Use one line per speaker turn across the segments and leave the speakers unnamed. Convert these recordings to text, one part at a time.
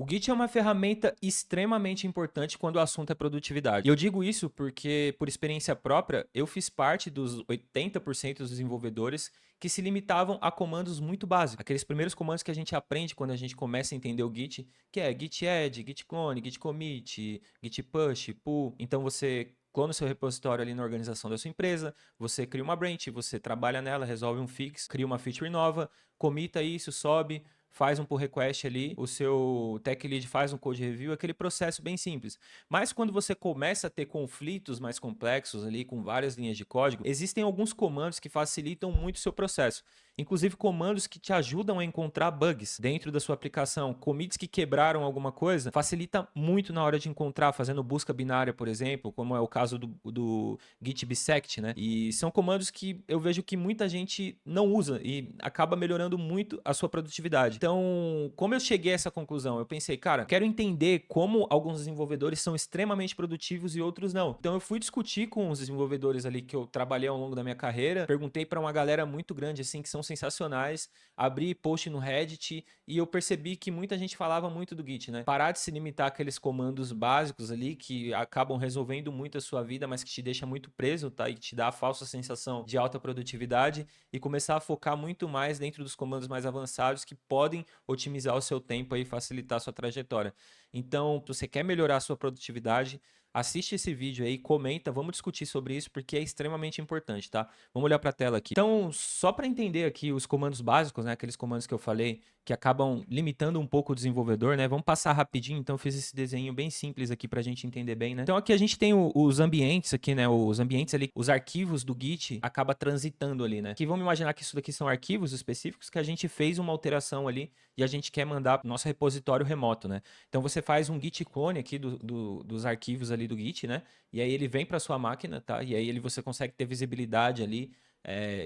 O Git é uma ferramenta extremamente importante quando o assunto é produtividade. E eu digo isso porque, por experiência própria, eu fiz parte dos 80% dos desenvolvedores que se limitavam a comandos muito básicos. Aqueles primeiros comandos que a gente aprende quando a gente começa a entender o Git, que é git add, git clone, git commit, git push, pull. Então você clona o seu repositório ali na organização da sua empresa, você cria uma branch, você trabalha nela, resolve um fix, cria uma feature nova, comita isso, sobe, faz um pull request ali, o seu tech lead faz um code review, aquele processo bem simples. Mas quando você começa a ter conflitos mais complexos ali, com várias linhas de código, existem alguns comandos que facilitam muito o seu processo. Inclusive comandos que te ajudam a encontrar bugs dentro da sua aplicação, commits que quebraram alguma coisa, facilita muito na hora de encontrar, fazendo busca binária, por exemplo, como é o caso do git bisect, né? E são comandos que eu vejo que muita gente não usa e acaba melhorando muito a sua produtividade. Então, como eu cheguei a essa conclusão? Eu pensei, cara, quero entender como alguns desenvolvedores são extremamente produtivos e outros não. Então, eu fui discutir com os desenvolvedores ali que eu trabalhei ao longo da minha carreira, perguntei para uma galera muito grande, assim, que são sensacionais, abri post no Reddit e eu percebi que muita gente falava muito do Git, né? Parar de se limitar àqueles comandos básicos ali que acabam resolvendo muito a sua vida, mas que te deixa muito preso, tá? E te dá a falsa sensação de alta produtividade e começar a focar muito mais dentro dos comandos mais avançados que podem otimizar o seu tempo e facilitar a sua trajetória. Então, se você quer melhorar a sua produtividade, assiste esse vídeo aí, comenta, vamos discutir sobre isso porque é extremamente importante, tá? Vamos olhar para a tela aqui. Então, só para entender aqui os comandos básicos, né, aqueles comandos que eu falei que acabam limitando um pouco o desenvolvedor, né? Vamos passar rapidinho, então eu fiz esse desenho bem simples aqui para a gente entender bem, né? Então aqui a gente tem os ambientes aqui, né? Os ambientes ali, os arquivos do Git acaba transitando ali, né? Que vamos imaginar que isso daqui são arquivos específicos que a gente fez uma alteração ali e a gente quer mandar para o nosso repositório remoto, né? Então você faz um git clone aqui dos arquivos ali do Git, né? E aí ele vem para sua máquina, tá? E aí você consegue ter visibilidade ali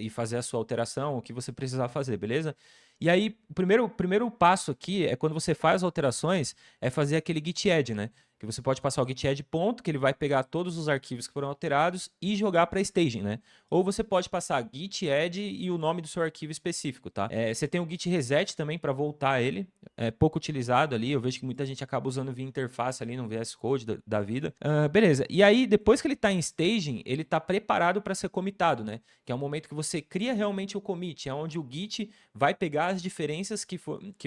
e fazer a sua alteração, o que você precisar fazer, beleza? E aí, o primeiro passo aqui é quando você faz alterações, é fazer aquele git add, né? Que você pode passar o git add ponto, que ele vai pegar todos os arquivos que foram alterados e jogar para staging, né? Ou você pode passar git add e o nome do seu arquivo específico, tá? Você tem o git reset também para voltar ele, é pouco utilizado ali, eu vejo que muita gente acaba usando via interface ali no VS Code da vida. Beleza, e aí depois que ele está em staging, ele está preparado para ser comitado, né? Que é o momento que você cria realmente o commit, é onde o Git vai pegar as diferenças que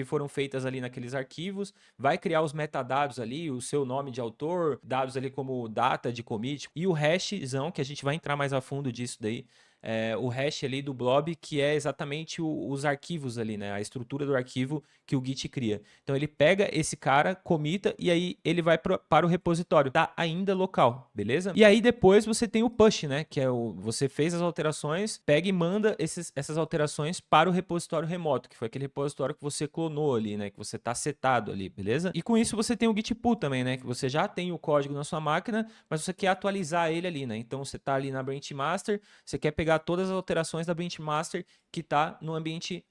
foram feitas ali naqueles arquivos, vai criar os metadados ali, o seu nome de autor, dados ali como data de commit, e o hashzão, que a gente vai entrar mais a fundo disso daí, o hash ali do blob, que é exatamente os arquivos ali, né? A estrutura do arquivo que o Git cria. Então ele pega esse cara, comita e aí ele vai para o repositório. Tá ainda local, beleza? E aí depois você tem o push, né? Que é você fez as alterações, pega e manda essas alterações para o repositório remoto, que foi aquele repositório que você clonou ali, né? Que você tá setado ali, beleza? E com isso você tem o Git pull também, né? Que você já tem o código na sua máquina, mas você quer atualizar ele ali, né? Então você tá ali na branch master, você quer pegar todas as alterações da branch master que está no ambiente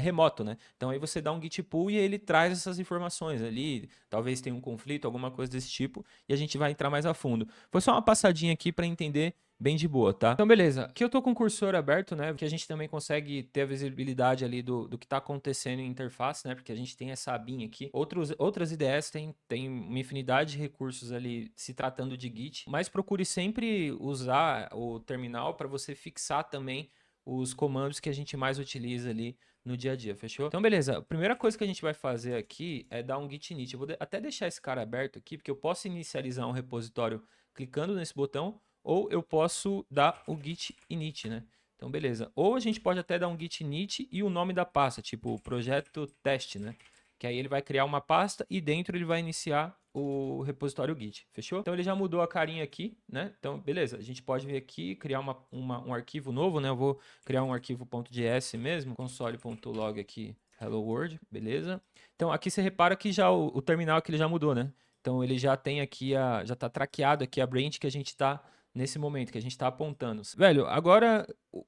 remoto, né? Então aí você dá um git pull e ele traz essas informações ali, talvez tenha um conflito, alguma coisa desse tipo, e a gente vai entrar mais a fundo. Foi só uma passadinha aqui para entender bem de boa, tá? Então, beleza. Aqui eu tô com o cursor aberto, né? Que a gente também consegue ter a visibilidade ali do que tá acontecendo em interface, né? Porque a gente tem essa abinha aqui. Outras IDEs tem uma infinidade de recursos ali se tratando de Git, mas procure sempre usar o terminal para você fixar também os comandos que a gente mais utiliza ali no dia a dia, fechou? Então, beleza. A primeira coisa que a gente vai fazer aqui é dar um git init. Eu vou até deixar esse cara aberto aqui, porque eu posso inicializar um repositório clicando nesse botão, ou eu posso dar o git init, né? Então, beleza. Ou a gente pode até dar um git init e o nome da pasta, tipo projeto teste, né? Que aí ele vai criar uma pasta e dentro ele vai iniciar o repositório Git, fechou? Então ele já mudou a carinha aqui, né? Então, beleza, a gente pode vir aqui, criar um arquivo novo, né? Eu vou criar um arquivo .js mesmo, console.log aqui, hello world, beleza? Então aqui você repara que já o terminal aqui ele já mudou, né? Então ele já tem aqui, já tá traqueado aqui a branch que a gente tá nesse momento, que a gente tá apontando. Velho, agora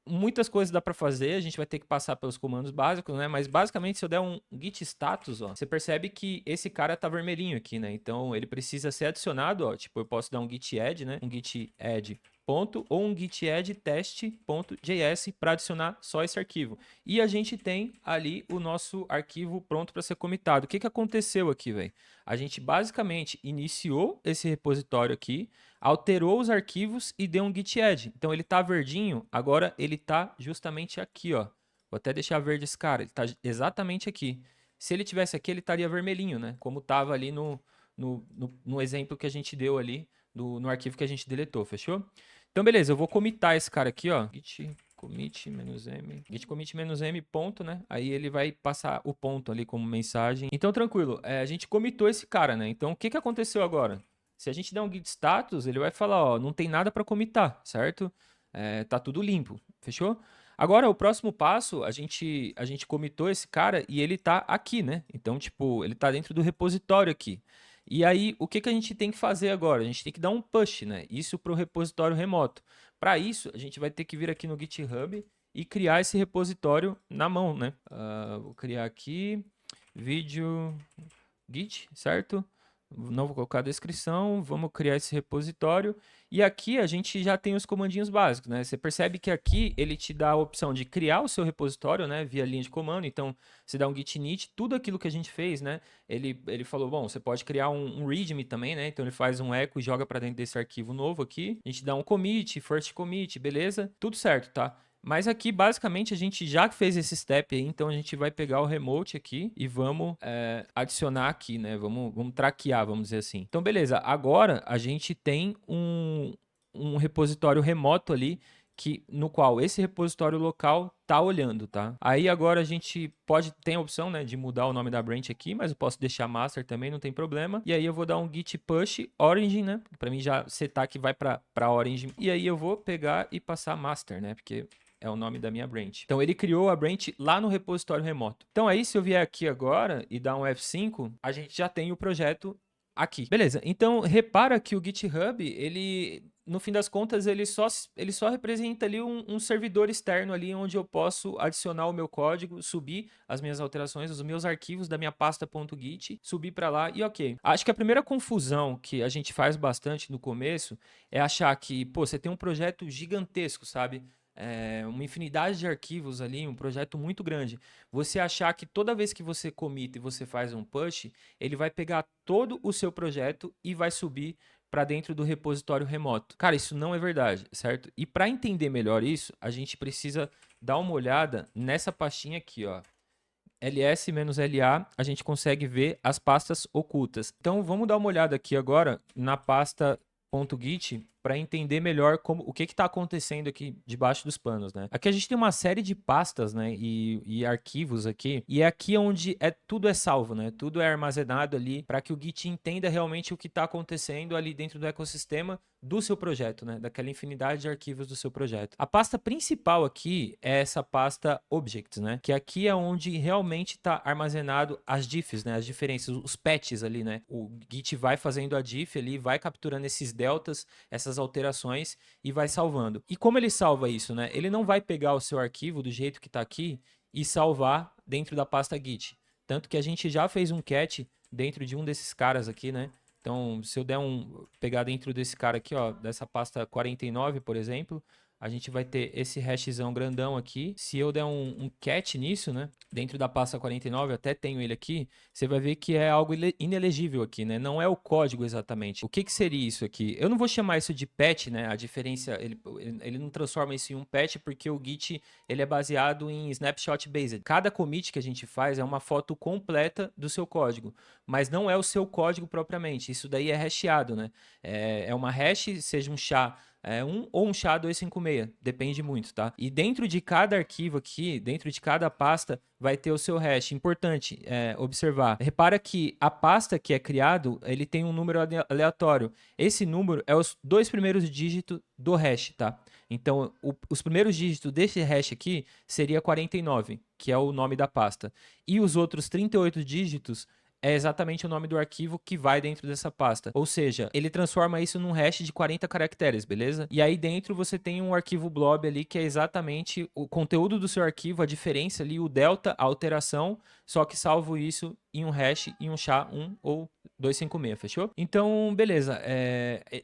muitas coisas dá para fazer, a gente vai ter que passar pelos comandos básicos, né? Mas basicamente se eu der um git status, ó, você percebe que esse cara tá vermelhinho aqui, né? Então ele precisa ser adicionado, ó, tipo eu posso dar um git add, né? Um git add ponto ou um git add test.js para adicionar só esse arquivo. E a gente tem ali o nosso arquivo pronto para ser comitado. O que aconteceu aqui, velho? A gente basicamente iniciou esse repositório aqui, alterou os arquivos e deu um git add. Então ele tá verdinho, agora ele tá justamente aqui, ó. Vou até deixar verde esse cara, ele tá exatamente aqui. Se ele tivesse aqui, ele estaria vermelhinho, né? Como tava ali no exemplo que a gente deu ali, no arquivo que a gente deletou, fechou? Então, beleza, eu vou comitar esse cara aqui, ó. Git commit-m. Git commit-m ponto, né? Aí ele vai passar o ponto ali como mensagem. Então, tranquilo, a gente comitou esse cara, né? Então, o que aconteceu agora? Se a gente der um git status, ele vai falar, ó, não tem nada para comitar, certo? Tá tudo limpo, fechou? Agora, o próximo passo, a gente comitou esse cara e ele tá aqui, né? Então, tipo, ele tá dentro do repositório aqui. E aí, o que a gente tem que fazer agora? A gente tem que dar um push, né? Isso para o repositório remoto. Para isso, a gente vai ter que vir aqui no GitHub e criar esse repositório na mão, né? Vou criar aqui, vídeo git, certo? Não vou colocar a descrição, vamos criar esse repositório. E aqui a gente já tem os comandinhos básicos, né? Você percebe que aqui ele te dá a opção de criar o seu repositório, né? Via linha de comando. Então, você dá um git init, tudo aquilo que a gente fez, né? Ele falou, bom, você pode criar um readme também, né? Então, ele faz um echo e joga para dentro desse arquivo novo aqui. A gente dá um commit, first commit, beleza? Tudo certo, tá? Mas aqui, basicamente, a gente já fez esse step aí, então a gente vai pegar o remote aqui e vamos adicionar aqui, né? Vamos traquear, vamos dizer assim. Então, beleza. Agora, a gente tem um repositório remoto ali, no qual esse repositório local tá olhando, tá? Aí agora a gente tem a opção, né, de mudar o nome da branch aqui, mas eu posso deixar master também, não tem problema. E aí eu vou dar um git push origin, né? Para mim já setar que vai para origin. E aí eu vou pegar e passar master, né? Porque é o nome da minha branch. Então ele criou a branch lá no repositório remoto. Então aí se eu vier aqui agora e dar um F5, a gente já tem o projeto aqui. Beleza, então repara que o GitHub, ele, no fim das contas, ele só representa ali um servidor externo ali onde eu posso adicionar o meu código, subir as minhas alterações, os meus arquivos da minha pasta .git, subir para lá e ok. Acho que a primeira confusão que a gente faz bastante no começo é achar que, pô, você tem um projeto gigantesco, sabe? Uma infinidade de arquivos ali, um projeto muito grande. Você achar que toda vez que você commita e você faz um push, ele vai pegar todo o seu projeto e vai subir para dentro do repositório remoto. Cara, isso não é verdade, certo? E para entender melhor isso, a gente precisa dar uma olhada nessa pastinha aqui, ó. ls-la, a gente consegue ver as pastas ocultas. Então, vamos dar uma olhada aqui agora na pasta .git para entender melhor o que está acontecendo aqui debaixo dos panos, né? Aqui a gente tem uma série de pastas, né, e arquivos aqui, e é aqui onde tudo é salvo, né? Tudo é armazenado ali para que o Git entenda realmente o que está acontecendo ali dentro do ecossistema do seu projeto, né? Daquela infinidade de arquivos do seu projeto. A pasta principal aqui é essa pasta objects, né? Que aqui é onde realmente está armazenado as diffs, né? As diferenças, os patches ali, né? O Git vai fazendo a diff ali, vai capturando esses deltas, essas alterações e vai salvando. E como ele salva isso, né? Ele não vai pegar o seu arquivo do jeito que está aqui e salvar dentro da pasta Git. Tanto que a gente já fez um cat dentro de um desses caras aqui, né? Então, se eu pegar dentro desse cara aqui, ó, dessa pasta 49, por exemplo, a gente vai ter esse hashzão grandão aqui. Se eu der um cat nisso, né, dentro da pasta 49, eu até tenho ele aqui, você vai ver que é algo inelegível aqui, né? Não é o código exatamente. O que seria isso aqui? Eu não vou chamar isso de patch, né? A diferença, ele não transforma isso em um patch porque o Git, ele é baseado em snapshot based. Cada commit que a gente faz é uma foto completa do seu código, mas não é o seu código propriamente. Isso daí é hasheado, né? É uma hash, seja um SHA ou um SHA-256, depende muito, tá? E dentro de cada arquivo aqui, dentro de cada pasta, vai ter o seu hash. Importante observar. Repara que a pasta que é criado, ele tem um número aleatório. Esse número é os 2 primeiros dígitos do hash, tá? Então, os primeiros dígitos desse hash aqui seria 49, que é o nome da pasta. E os outros 38 dígitos é exatamente o nome do arquivo que vai dentro dessa pasta. Ou seja, ele transforma isso num hash de 40 caracteres, beleza? E aí dentro você tem um arquivo blob ali que é exatamente o conteúdo do seu arquivo, a diferença ali, o delta, a alteração, só que salvo isso e um hash e um SHA-1 ou 256, fechou? Então, beleza.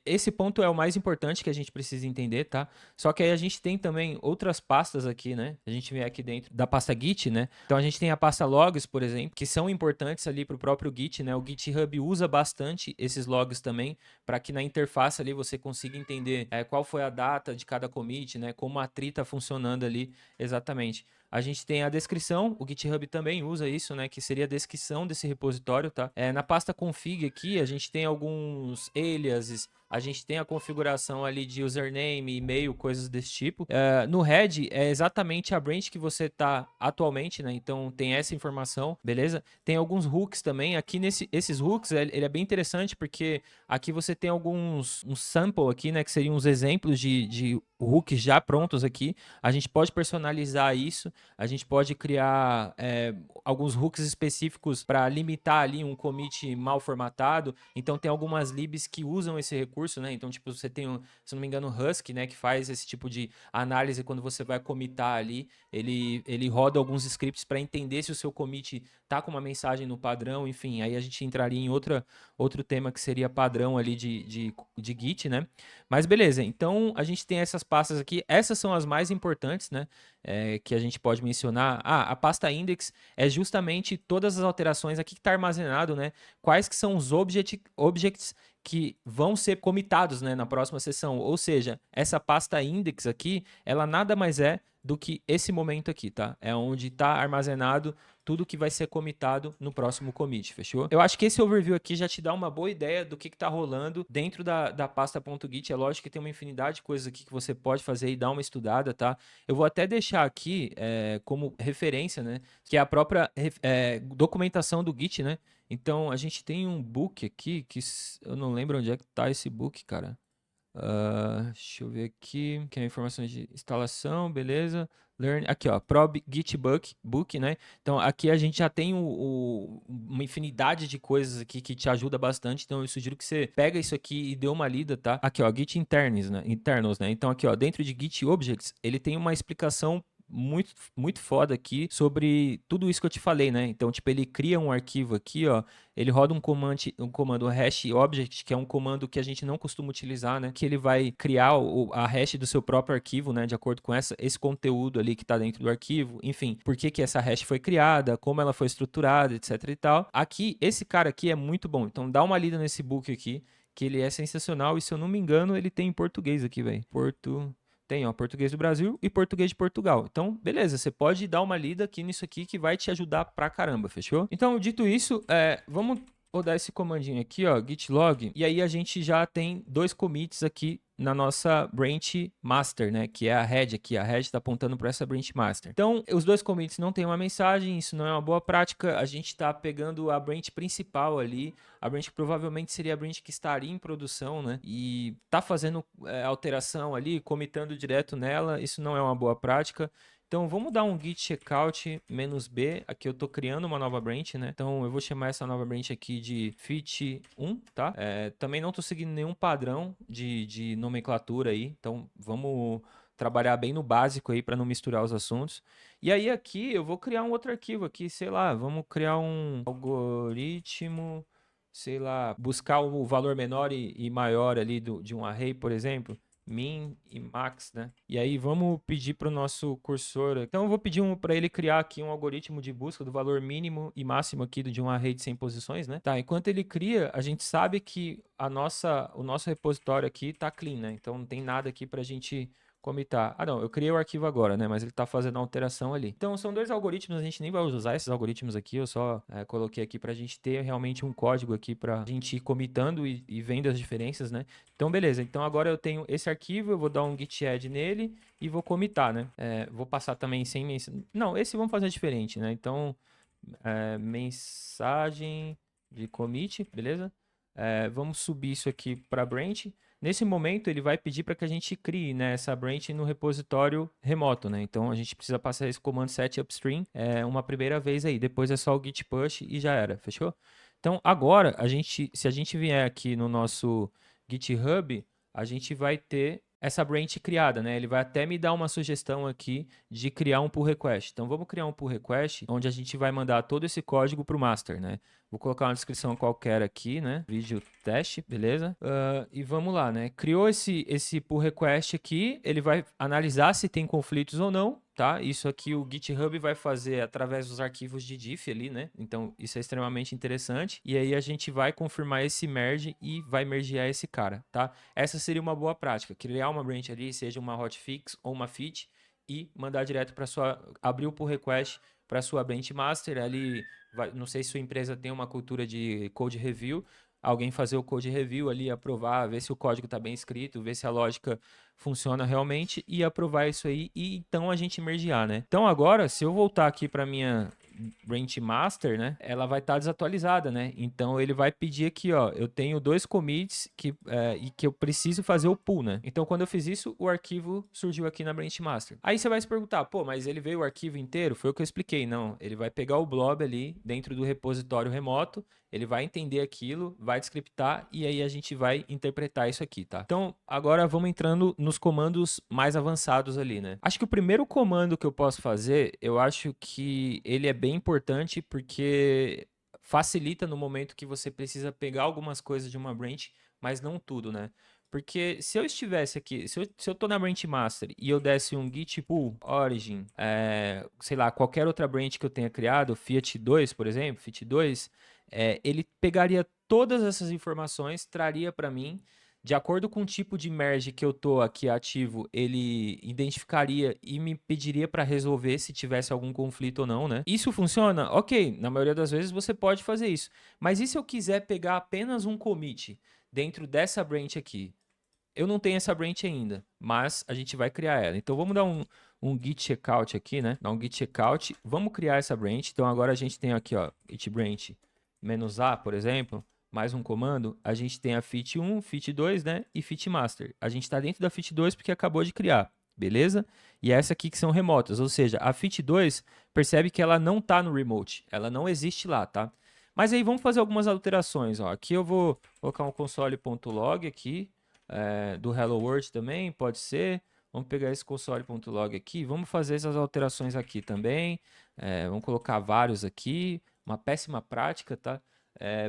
Esse ponto é o mais importante que a gente precisa entender, tá? Só que aí a gente tem também outras pastas aqui, né? A gente vem aqui dentro da pasta Git, né? Então a gente tem a pasta logs, por exemplo, que são importantes ali para o próprio Git, né? O GitHub usa bastante esses logs também, para que na interface ali você consiga entender qual foi a data de cada commit, né? Como a tree está funcionando ali exatamente. A gente tem a descrição, o GitHub também usa isso, né? Que seria a descrição desse repositório, tá? Na pasta config aqui, a gente tem alguns aliases, a gente tem a configuração ali de username, e-mail, coisas desse tipo. No head é exatamente a branch que você está atualmente, né? Então tem essa informação, beleza? Tem alguns hooks também. Aqui esses hooks, ele é bem interessante porque aqui você tem um sample aqui, né? Que seriam uns exemplos de hooks já prontos aqui. A gente pode personalizar isso, a gente pode criar alguns hooks específicos para limitar ali um commit mal formatado. Então tem algumas libs que usam esse recurso, né? Então, tipo, você tem, se não me engano, o Husky, né? Que faz esse tipo de análise quando você vai commitar ali. Ele roda alguns scripts para entender se o seu commit tá com uma mensagem no padrão, enfim. Aí a gente entraria em outro tema que seria padrão ali de Git, né? Mas beleza, então a gente tem essas pastas aqui. Essas são as mais importantes, né? Que a gente pode mencionar. A pasta index é justamente todas as alterações aqui que está armazenado, né? Quais que são os objects que vão ser comitados, né, na próxima sessão. Ou seja, essa pasta index aqui, ela nada mais é do que esse momento aqui, tá? É onde está armazenado tudo que vai ser comitado no próximo commit, fechou? Eu acho que esse overview aqui já te dá uma boa ideia do que está rolando dentro da pasta.git. É lógico que tem uma infinidade de coisas aqui que você pode fazer e dar uma estudada, tá? Eu vou até deixar aqui como referência, né? Que é a própria documentação do Git, né? Então, a gente tem um book aqui que eu não lembro onde é que tá esse book, cara. Deixa eu ver aqui, que é informações de instalação, beleza. Learn, aqui ó, Prob Git book, né? Então aqui a gente já tem uma infinidade de coisas aqui que te ajuda bastante. Então eu sugiro que você pega isso aqui e dê uma lida, tá? Aqui ó, Git internals, né? Então aqui ó, dentro de Git Objects, ele tem uma explicação muito, muito foda aqui sobre tudo isso que eu te falei, né? Então, tipo, ele cria um arquivo aqui, ó, ele roda um comando hash object, que é um comando que a gente não costuma utilizar, né? Que ele vai criar a hash do seu próprio arquivo, né? De acordo com esse conteúdo ali que tá dentro do arquivo. Enfim, por que essa hash foi criada, como ela foi estruturada, etc e tal. Aqui, esse cara aqui é muito bom. Então, dá uma lida nesse book aqui, que ele é sensacional. E se eu não me engano, ele tem em português aqui, velho. Tem, ó, português do Brasil e português de Portugal. Então, beleza, você pode dar uma lida aqui nisso aqui que vai te ajudar pra caramba, fechou? Então, dito isso, vamos rodar esse comandinho aqui, ó, git log, e aí a gente já tem 2 commits aqui na nossa branch master, né, que é a head aqui, a head está apontando para essa branch master. Então, os 2 commits não tem uma mensagem, isso não é uma boa prática, a gente está pegando a branch principal ali, a branch que provavelmente seria a branch que estaria em produção, né, e tá fazendo alteração ali, commitando direto nela, isso não é uma boa prática. Então, vamos dar um git checkout "-b". Aqui eu estou criando uma nova branch, né? Então, eu vou chamar essa nova branch aqui de fit 1, tá? Também não estou seguindo nenhum padrão de nomenclatura aí. Então, vamos trabalhar bem no básico aí para não misturar os assuntos. E aí, aqui, eu vou criar um outro arquivo aqui, sei lá, vamos criar um algoritmo, sei lá, buscar o valor menor e maior ali de um array, por exemplo. Min e max, né? E aí vamos pedir para o nosso cursor. Então eu vou pedir para ele criar aqui um algoritmo de busca do valor mínimo e máximo aqui de um array de 100 posições, né? Tá, enquanto ele cria, a gente sabe que o nosso repositório aqui tá clean, né? Então não tem nada aqui para a gente comitar. Ah, não, eu criei o arquivo agora, né? Mas ele tá fazendo a alteração ali. Então são 2 algoritmos, a gente nem vai usar esses algoritmos aqui, eu só coloquei aqui pra gente ter realmente um código aqui pra gente ir comitando e vendo as diferenças, né? Então beleza, então agora eu tenho esse arquivo, eu vou dar um git add nele e vou comitar, né? Vou passar também sem mensagem. Não, esse vamos fazer diferente, né? Então, mensagem de commit, beleza? Vamos subir isso aqui para branch. Nesse momento, ele vai pedir para que a gente crie, né, essa branch no repositório remoto, né? Então, a gente precisa passar esse comando set upstream uma primeira vez aí. Depois é só o git push e já era, fechou? Então, agora, se a gente vier aqui no nosso GitHub, a gente vai ter essa branch criada, né? Ele vai até me dar uma sugestão aqui de criar um pull request. Então vamos criar um pull request onde a gente vai mandar todo esse código para o master, né? Vou colocar uma descrição qualquer aqui, né? Vídeo teste, beleza? E vamos lá, né? Criou esse pull request aqui, ele vai analisar se tem conflitos ou não, tá? Isso aqui o GitHub vai fazer através dos arquivos de diff ali, né? Então isso é extremamente interessante. E aí a gente vai confirmar esse merge e vai mergear esse cara, tá? Essa seria uma boa prática, criar uma branch ali, seja uma hotfix ou uma fit e mandar direto para sua, abrir o pull request para sua branch master ali. Não sei se sua empresa tem uma cultura de code review, alguém fazer o code review ali, aprovar, ver se o código está bem escrito, ver se a lógica funciona realmente e aprovar isso aí e então a gente mergear, né? Então agora, se eu voltar aqui para minha branch master, né? Ela vai estar desatualizada, né? Então ele vai pedir aqui, ó, eu tenho 2 commits e que eu preciso fazer o pull, né? Então quando eu fiz isso, o arquivo surgiu aqui na branch master. Aí você vai se perguntar, pô, mas ele veio o arquivo inteiro? Foi o que eu expliquei. Não, ele vai pegar o blob ali dentro do repositório remoto, ele vai entender aquilo, vai descriptar e aí a gente vai interpretar isso aqui, tá? Então agora vamos entrando nos comandos mais avançados ali, né? Acho que o primeiro comando que eu posso fazer, eu acho que ele é bem importante porque facilita no momento que você precisa pegar algumas coisas de uma branch, mas não tudo, né? Porque se eu estivesse aqui, se eu tô na branch master e eu desse um git pull origin, sei lá, qualquer outra branch que eu tenha criado, Fiat 2, por exemplo, Fit 2, ele pegaria todas essas informações, traria para mim, de acordo com o tipo de merge que eu tô aqui ativo, ele identificaria e me pediria para resolver se tivesse algum conflito ou não, né? Isso funciona? Ok, na maioria das vezes você pode fazer isso. Mas e se eu quiser pegar apenas um commit dentro dessa branch aqui? Eu não tenho essa branch ainda, mas a gente vai criar ela. Então vamos dar um git checkout aqui, né? Dar um git checkout. Vamos criar essa branch. Então agora a gente tem aqui, ó, git branch "-a", por exemplo, mais um comando. A gente tem a fit 1, fit 2, né? E fit master. A gente está dentro da fit 2 porque acabou de criar, beleza? E essa aqui que são remotas, ou seja, a fit 2 percebe que ela não está no remote, ela não existe lá, tá? Mas aí vamos fazer algumas alterações, ó. Aqui eu vou colocar um console.log aqui, do Hello World também, pode ser. Vamos pegar esse console.log aqui, vamos fazer essas alterações aqui também. Vamos colocar vários aqui, uma péssima prática, tá?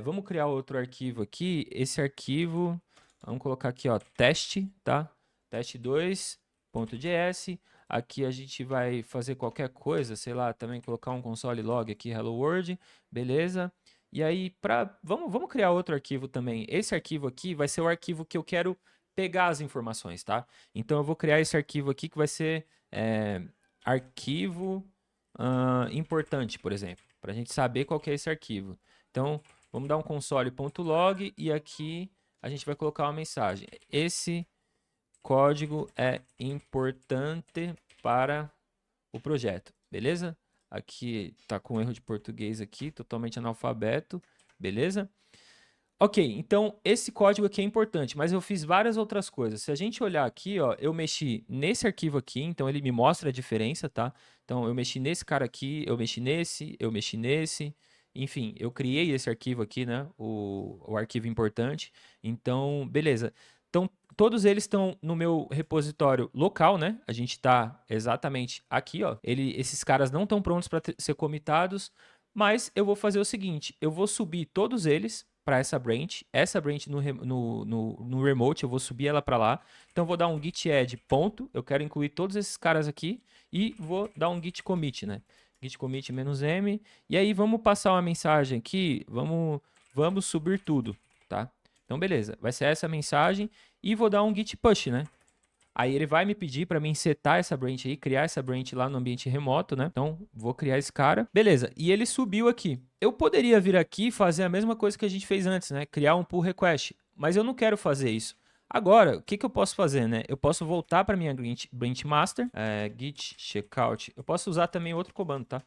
Vamos criar outro arquivo aqui. Esse arquivo, vamos colocar aqui, ó, teste, tá? teste2.js. Aqui a gente vai fazer qualquer coisa, sei lá, também colocar um console log aqui, Hello World, beleza? E aí, vamos criar outro arquivo também. Esse arquivo aqui vai ser o arquivo que eu quero pegar as informações, tá? Então eu vou criar esse arquivo aqui que vai ser arquivo importante, por exemplo, para a gente saber qual que é esse arquivo. Então vamos dar um console.log e aqui a gente vai colocar uma mensagem. Esse código é importante para o projeto, beleza? Aqui tá com erro de português aqui, totalmente analfabeto, beleza? Ok, então esse código aqui é importante, mas eu fiz várias outras coisas. Se a gente olhar aqui, ó, eu mexi nesse arquivo aqui, então ele me mostra a diferença, tá? Então eu mexi nesse cara aqui, eu mexi nesse, enfim, eu criei esse arquivo aqui, né? O arquivo importante. Então, beleza. Então, todos eles estão no meu repositório local, né? A gente está exatamente aqui, ó. Esses caras não estão prontos para ser comitados, mas eu vou fazer o seguinte: eu vou subir todos eles para essa branch no remote, eu vou subir ela para lá. Então, vou dar um git add ponto, eu quero incluir todos esses caras aqui e vou dar um git commit, né? Git commit -m, e aí vamos passar uma mensagem aqui, vamos subir tudo, tá? Então, beleza, vai ser essa mensagem e vou dar um git push, né? Aí ele vai me pedir para mim setar essa branch aí, criar essa branch lá no ambiente remoto, né? Então, vou criar esse cara. Beleza, e ele subiu aqui. Eu poderia vir aqui e fazer a mesma coisa que a gente fez antes, né? Criar um pull request, mas eu não quero fazer isso. Agora, o que eu posso fazer, né? Eu posso voltar para minha branch master, git checkout. Eu posso usar também outro comando, tá?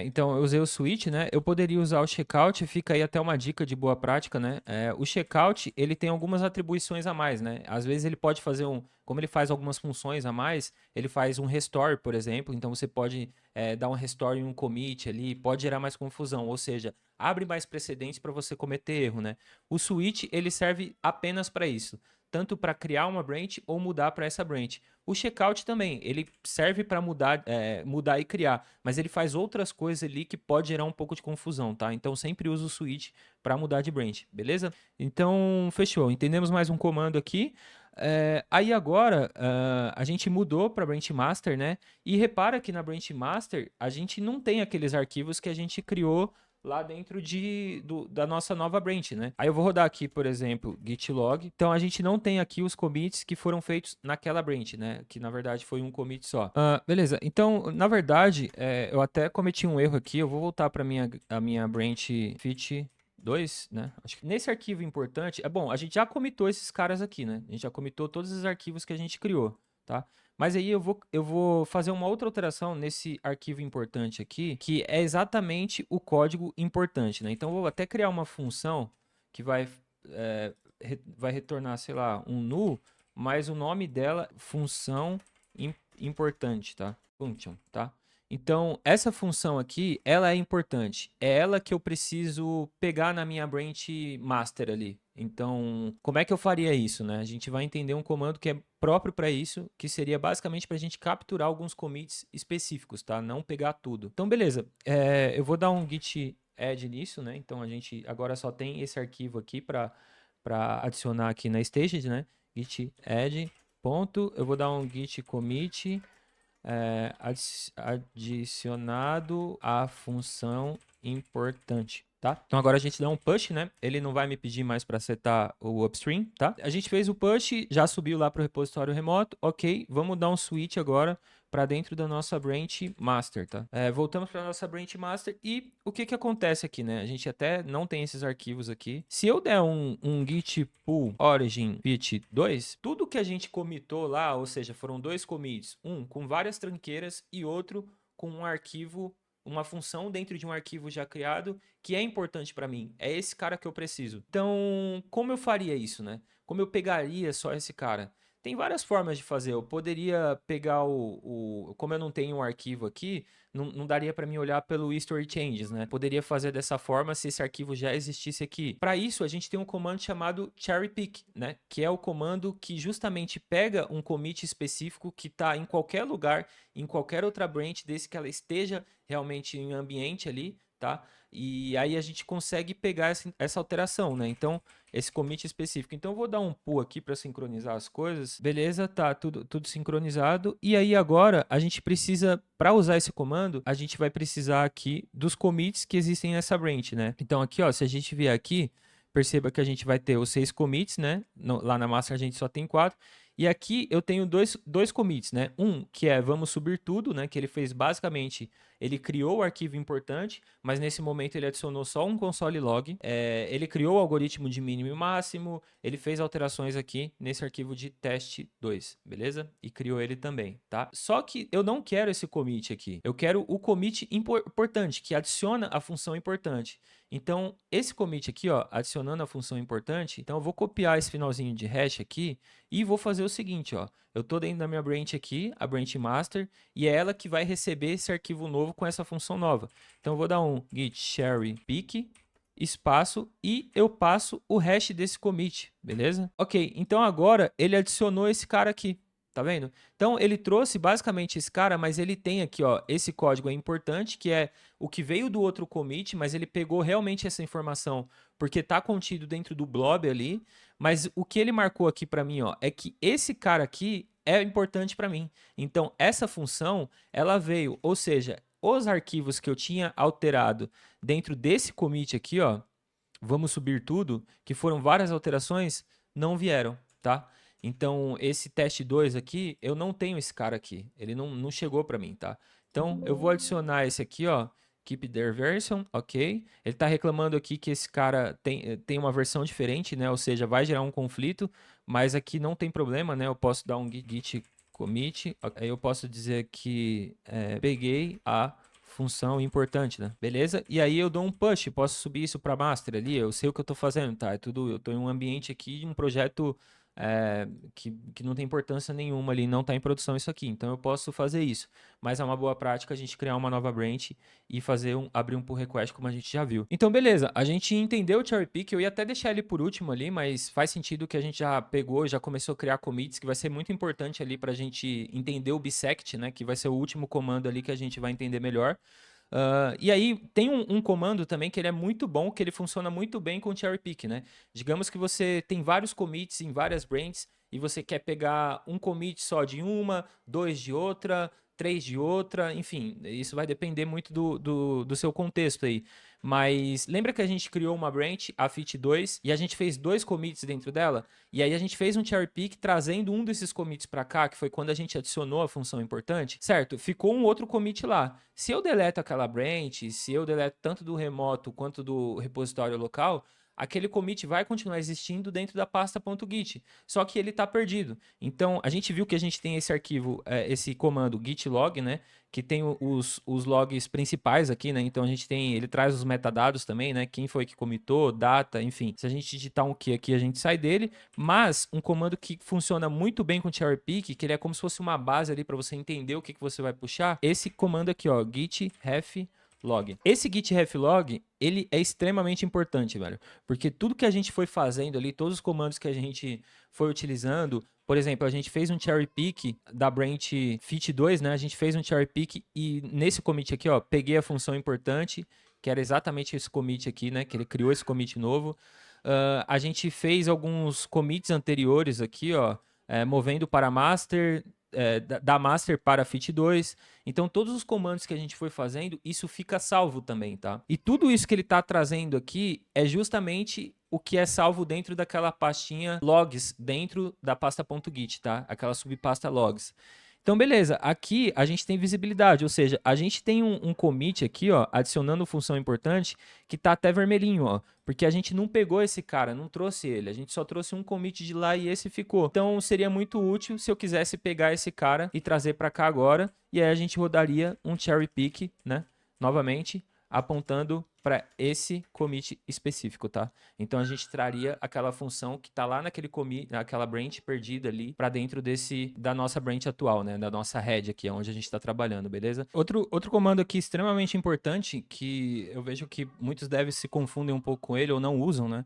Então, eu usei o switch, né? Eu poderia usar o checkout, fica aí até uma dica de boa prática, né? O checkout, ele tem algumas atribuições a mais, né? Às vezes ele pode fazer como ele faz algumas funções a mais, ele faz um restore, por exemplo, então você pode dar um restore em um commit ali, pode gerar mais confusão, ou seja, abre mais precedentes para você cometer erro, né? O switch, ele serve apenas para isso, tanto para criar uma branch ou mudar para essa branch. O checkout também, ele serve para mudar e criar, mas ele faz outras coisas ali que pode gerar um pouco de confusão, tá? Então sempre usa o switch para mudar de branch, beleza? Então fechou, entendemos mais um comando aqui. Aí agora a gente mudou para branch master, né? E repara que na branch master a gente não tem aqueles arquivos que a gente criou lá dentro da nossa nova branch, né? Aí eu vou rodar aqui, por exemplo, git log. Então a gente não tem aqui os commits que foram feitos naquela branch, né? Que na verdade foi um commit só. Beleza. Então, na verdade, eu até cometi um erro aqui. Eu vou voltar para a minha branch fit 2, né? Acho que nesse arquivo importante, bom, a gente já comitou esses caras aqui, né? A gente já comitou todos os arquivos que a gente criou, tá? Mas aí eu vou fazer uma outra alteração nesse arquivo importante aqui, que é exatamente o código importante, né? Então eu vou até criar uma função que vai retornar, sei lá, um null, mas o nome dela função importante, tá? Function, tá? Então, essa função aqui, ela é importante. É ela que eu preciso pegar na minha branch master ali. Então, como é que eu faria isso, né? A gente vai entender um comando que é próprio para isso, que seria basicamente para a gente capturar alguns commits específicos, tá? Não pegar tudo. Então, beleza. Eu vou dar um git add nisso, né? Então, a gente agora só tem esse arquivo aqui para adicionar aqui na staged, né? Git add, ponto. Eu vou dar um git commit adicionado à função importante, tá? Então agora a gente dá um push, né? Ele não vai me pedir mais para setar o upstream, tá? A gente fez o push, já subiu lá para o repositório remoto, ok? Vamos dar um switch agora para dentro da nossa branch master, tá? Voltamos para nossa branch master e o que acontece aqui, né? A gente até não tem esses arquivos aqui. Se eu der um git pull origin fit 2, tudo que a gente comitou lá, ou seja, foram dois commits, um com várias tranqueiras e outro com um arquivo, uma função dentro de um arquivo já criado que é importante para mim. É esse cara que eu preciso. Então, como eu faria isso, né? Como eu pegaria só esse cara? Tem várias formas de fazer. Eu poderia pegar como eu não tenho um arquivo aqui, não daria para mim olhar pelo history changes, né? Poderia fazer dessa forma se esse arquivo já existisse aqui. Para isso, a gente tem um comando chamado cherry pick, né? Que é o comando que justamente pega um commit específico que está em qualquer lugar, em qualquer outra branch, desde que ela esteja realmente em ambiente ali, tá? E aí a gente consegue pegar essa alteração, né? Então, esse commit específico. Então, eu vou dar um pull aqui para sincronizar as coisas. Beleza, tá tudo sincronizado. E aí, agora, a gente precisa, para usar esse comando, a gente vai precisar aqui dos commits que existem nessa branch, né? Então, aqui, ó, se a gente vier aqui, perceba que a gente vai ter os 6 commits, né? Lá na master a gente só tem 4. E aqui eu tenho dois commits, né? Um que é vamos subir tudo, né? Que ele fez basicamente, ele criou o arquivo importante, mas nesse momento ele adicionou só um console log. Ele criou o algoritmo de mínimo e máximo, ele fez alterações aqui nesse arquivo de teste 2, beleza? E criou ele também, tá? Só que eu não quero esse commit aqui. Eu quero o commit importante, que adiciona a função importante. Então, esse commit aqui, ó, adicionando a função importante, então eu vou copiar esse finalzinho de hash aqui e vou fazer o seguinte, ó. Eu estou dentro da minha branch aqui, a branch master, e é ela que vai receber esse arquivo novo com essa função nova. Então eu vou dar um git cherry pick, espaço, e eu passo o hash desse commit, beleza? Ok, então agora ele adicionou esse cara aqui. Tá vendo? Então, ele trouxe basicamente esse cara, mas ele tem aqui, ó, esse código é importante, que é o que veio do outro commit, mas ele pegou realmente essa informação porque está contido dentro do blob ali, mas o que ele marcou aqui para mim, ó, é que esse cara aqui é importante para mim. Então, essa função, ela veio, ou seja, os arquivos que eu tinha alterado dentro desse commit aqui, ó, vamos subir tudo, que foram várias alterações, não vieram, tá? Então, esse teste 2 aqui, eu não tenho esse cara aqui. Ele não chegou para mim, tá? Então, eu vou adicionar esse aqui, ó. Keep their version, ok. Ele está reclamando aqui que esse cara tem uma versão diferente, né? Ou seja, vai gerar um conflito, mas aqui não tem problema, né? Eu posso dar um git commit, aí eu posso dizer que peguei a função importante, né? Beleza? E aí eu dou um push, posso subir isso para master ali, eu sei o que eu tô fazendo, tá? É tudo, eu tô em um ambiente aqui, um projeto que não tem importância nenhuma ali, não tá em produção isso aqui, então eu posso fazer isso. Mas é uma boa prática a gente criar uma nova branch e abrir um pull request como a gente já viu. Então, beleza, a gente entendeu o cherry pick, eu ia até deixar ele por último ali, mas faz sentido que a gente já pegou, já começou a criar commits, que vai ser muito importante ali pra gente entender o bisect, né, que vai ser o último comando ali que a gente vai entender melhor. E aí tem um comando também que ele é muito bom, que ele funciona muito bem com cherry pick, né? Digamos que você tem vários commits em várias branches e você quer pegar um commit só de uma, dois de outra, três de outra, enfim, isso vai depender muito do seu contexto aí. Mas lembra que a gente criou uma branch, a fit2, e a gente fez dois commits dentro dela? E aí a gente fez um cherry pick trazendo um desses commits para cá, que foi quando a gente adicionou a função importante, certo? Ficou um outro commit lá. Se eu deleto aquela branch, se eu deleto tanto do remoto quanto do repositório local, aquele commit vai continuar existindo dentro da pasta .git, só que ele está perdido. Então, a gente viu que a gente tem esse arquivo, esse comando git log, né? Que tem os logs principais aqui, né? Então, ele traz os metadados também, né? Quem foi que commitou, data, enfim. Se a gente digitar um key aqui, a gente sai dele. Mas um comando que funciona muito bem com cherry pick, que ele é como se fosse uma base ali para você entender o que você vai puxar. Esse comando aqui, ó, git ref log. Esse git ref log, ele é extremamente importante, velho, porque tudo que a gente foi fazendo ali, todos os comandos que a gente foi utilizando, por exemplo, a gente fez um cherry pick da branch fit2, né? A gente fez um cherry pick e nesse commit aqui, ó, peguei a função importante, que era exatamente esse commit aqui, né? Que ele criou esse commit novo. A gente fez alguns commits anteriores aqui, ó, movendo para master, da master para fit2. Então, todos os comandos que a gente foi fazendo, isso fica salvo também, tá? E tudo isso que ele está trazendo aqui é justamente o que é salvo dentro daquela pastinha logs, dentro da pasta .git, tá? Aquela subpasta logs. Então, beleza. Aqui a gente tem visibilidade, ou seja, a gente tem um commit aqui, ó, adicionando função importante, que tá até vermelhinho, ó, porque a gente não pegou esse cara, não trouxe ele, a gente só trouxe um commit de lá e esse ficou. Então, seria muito útil se eu quisesse pegar esse cara e trazer para cá agora, e aí a gente rodaria um cherry pick, né, novamente, apontando para esse commit específico, tá? Então a gente traria aquela função que está lá naquele commit, naquela branch perdida ali para dentro da nossa branch atual, né? Da nossa head aqui, onde a gente está trabalhando, beleza? Outro comando aqui extremamente importante que eu vejo que muitos devs se confundem um pouco com ele ou não usam, né?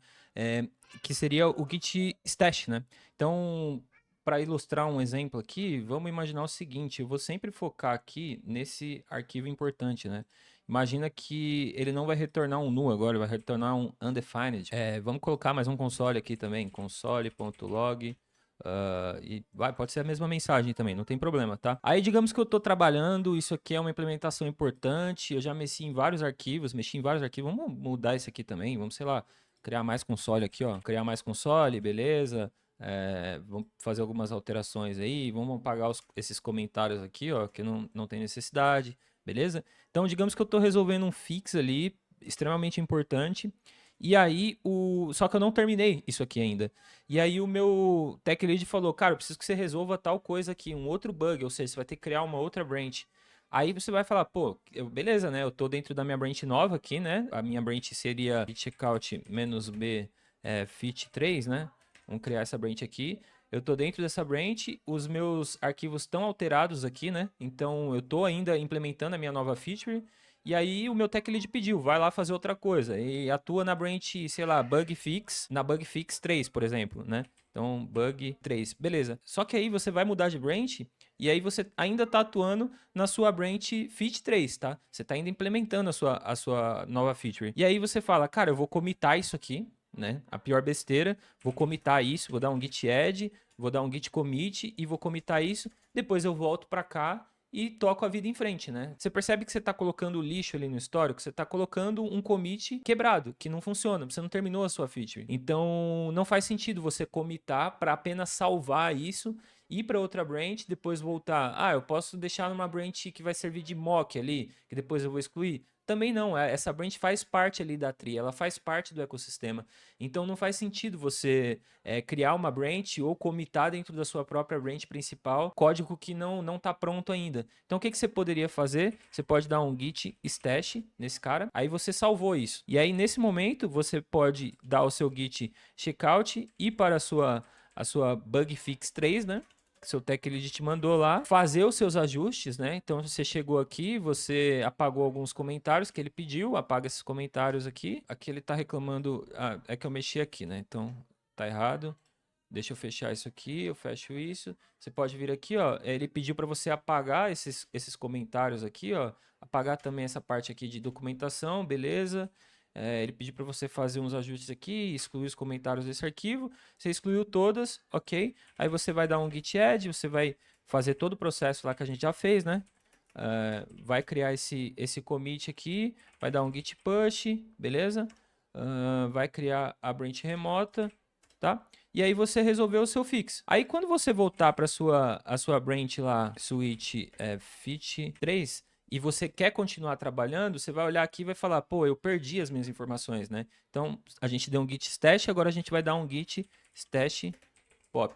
Que seria o git stash, né? Então, para ilustrar um exemplo aqui, vamos imaginar o seguinte: eu vou sempre focar aqui nesse arquivo importante, né? Imagina que ele não vai retornar um null agora, vai retornar um undefined. Vamos colocar mais um console aqui também, console.log. E pode ser a mesma mensagem também, não tem problema, tá? Aí digamos que eu estou trabalhando, isso aqui é uma implementação importante, eu já mexi em vários arquivos, vamos mudar isso aqui também, vamos, sei lá, criar mais console aqui, ó, criar mais console, beleza? Vamos fazer algumas alterações aí, vamos apagar esses comentários aqui, ó, que não tem necessidade, beleza? Então, digamos que eu estou resolvendo um fix ali, extremamente importante, e aí, só que eu não terminei isso aqui ainda. E aí o meu tech lead falou, cara, eu preciso que você resolva tal coisa aqui, um outro bug, ou seja, você vai ter que criar uma outra branch. Aí você vai falar, pô, beleza, né? Eu tô dentro da minha branch nova aqui, né? A minha branch seria checkout-b fit3, né? Vamos criar essa branch aqui. Eu tô dentro dessa branch, os meus arquivos estão alterados aqui, né? Então eu tô ainda implementando a minha nova feature. E aí o meu tech lead pediu, vai lá fazer outra coisa. E atua na branch, sei lá, bug fix, na bug fix 3, por exemplo, né? Então, bug 3, beleza. Só que aí você vai mudar de branch e aí você ainda está atuando na sua branch fit 3, tá? Você está ainda implementando a sua nova feature. E aí você fala, cara, eu vou commitar isso aqui, né? A pior besteira, vou commitar isso, vou dar um git add, vou dar um git commit e vou commitar isso. Depois eu volto para cá e toco a vida em frente, né? Você percebe que você está colocando lixo ali no histórico, você está colocando um commit quebrado, que não funciona, você não terminou a sua feature. Então, não faz sentido você commitar para apenas salvar isso, ir para outra branch, depois voltar. Eu posso deixar numa branch que vai servir de mock ali, que depois eu vou excluir. Também não, essa branch faz parte ali da tree, ela faz parte do ecossistema. Então não faz sentido você criar uma branch ou commitar dentro da sua própria branch principal código que não está pronto ainda. Então o que você poderia fazer? Você pode dar um git stash nesse cara, aí você salvou isso. E aí nesse momento você pode dar o seu git checkout, ir para a sua bug fix 3, né? Seu tech lead te mandou lá, fazer os seus ajustes, né? Então você chegou aqui, você apagou alguns comentários que ele pediu, apaga esses comentários aqui. Aqui ele tá reclamando, é que eu mexi aqui, né? Então tá errado. Deixa eu fechar isso aqui, eu fecho isso. Você pode vir aqui, ó. Ele pediu para você apagar esses comentários aqui, ó. Apagar também essa parte aqui de documentação, beleza? Ele pediu para você fazer uns ajustes aqui, excluir os comentários desse arquivo. Você excluiu todas, ok? Aí você vai dar um git add, você vai fazer todo o processo lá que a gente já fez, né? Vai criar esse commit aqui, vai dar um git push, beleza? Vai criar a branch remota, tá? E aí você resolveu o seu fix. Aí quando você voltar para a sua branch lá, switch fit 3, e você quer continuar trabalhando, você vai olhar aqui e vai falar, pô, eu perdi as minhas informações, né? Então, a gente deu um git stash, agora a gente vai dar um git stash pop,